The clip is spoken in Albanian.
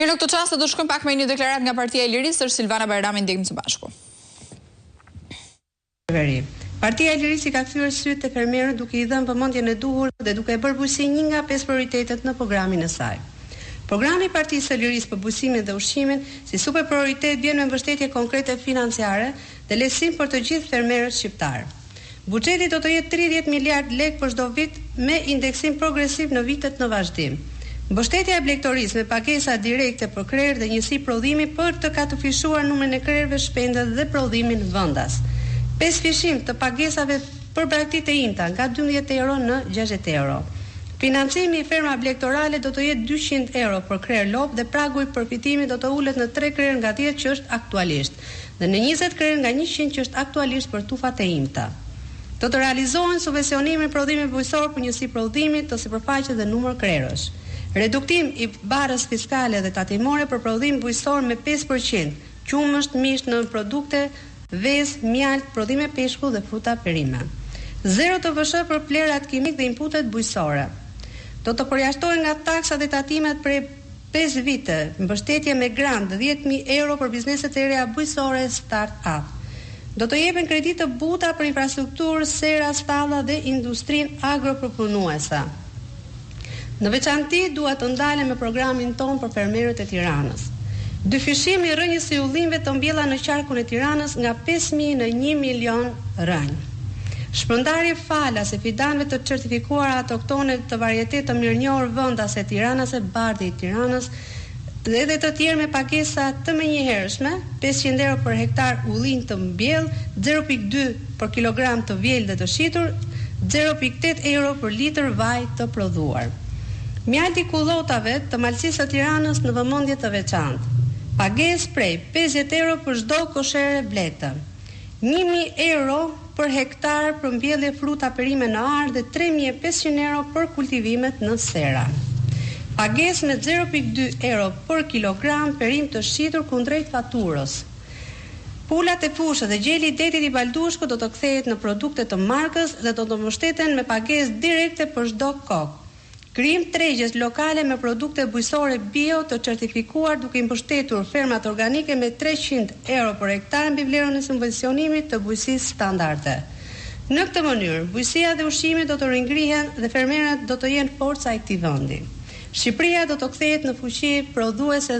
Në këtë çast do shkojmë pak me një deklaratë nga Partia e Lirisë, është Silvana Bajrami, ndjekmë së bashku. Partia e Lirisë i ka kthyer syt te fermerët duke i dhënë vëmendjen e duhur dhe duke bërë bujësi një nga 5 prioritetet në programin e saj. Programi i Partisë së Lirisë për bujësimin dhe ushqimin si super prioritet vjen me mbështetje konkrete financiare dhe lehtësim për të gjithë fermerët shqiptar. Buxheti do të jetë 30 miliard lekë për çdo vit me indeksim progresiv në vitet në vazhdim. Mbështetja e blegtorisë me pagesa direkte për krerë dhe njësi prodhimi për të katëfishuar numrin e krerëve shpende dhe prodhimin vendas. 5 fishim të pagesave për braktitë e imta nga 12 euro në 60 euro. Financimi i ferma blegtorale do të jetë 200 euro për krerë lop dhe pragu i përfitimit do të ulet në 3 krerë nga 10 që është aktualisht dhe në 20 krerë nga 100 që është aktualisht për tufat e imta. Do të realizohen subvencionimi i prodhimit bujqësor për njësi prodhimit të sipërfaqe dhe numër krerësh. Reduktim i barës fiskale dhe tatimore për prodhim bujqësor me 5%, qumësht, misht në produkte, vezë, mjalt, prodhime peshku dhe fruta perime. 0 TVSH për plerat kimik dhe inputet bujqësore. Do të përjashtohen nga taksat dhe tatimet për 5 vite, mbështetje me grant 10.000 euro për bizneset e reja bujqësore start-up. Do të jepen kredi të buta për infrastrukturë, sera, stalla dhe industrin agropërpunuese. Në veçanti dua të ndalem me programin ton për fermerët e Tiranës. Dyfishimi i rënjës së ullinjve të mbjella në qarkun e Tiranës nga 5.000 në 1 milion rënj. Shpërndarje falas e fidanëve të certifikuara autoktone të varietet të mirënjohur vendase Tiranase, Bardhi i Tiranës dhe të tjerë me pagesa të menjëhershme, 500 euro për hektar ullinj të mbjell, 0.2 për kilogram të vjel dhe të shitur, 0.8 euro për litër vaj të prodhuar. Mjalti kullotave të Malësisë së Tiranës në vëmendje të veçantë. Pagesë prej 50 euro për çdo koshere blete. 1.000 euro për hektar për mbjellje fruta perime në ar dhe 3.500 euro për kultivimet në sera. Pagesë me 0.2 euro për kilogram perim të shitur kundrejt faturës. Pulat e fushës dhe gjeli i detit i Baldushku do të kthehet në produkte të markës dhe do të mbështeten me pagesë direkte për çdo kokë. Krijim tregjes lokale me produkte bujqësore bio të certifikuar duke i mbështetur fermat organike me 300 euro për hektar mbi vlerën e subvencionimit të bujqësisë standarde. Në këtë mënyrë, bujqësia dhe ushqimi do të ringrihen dhe fermerët do të jenë forca e këtij vendi. Shqipëria do të kthehet në fuqi prodhuese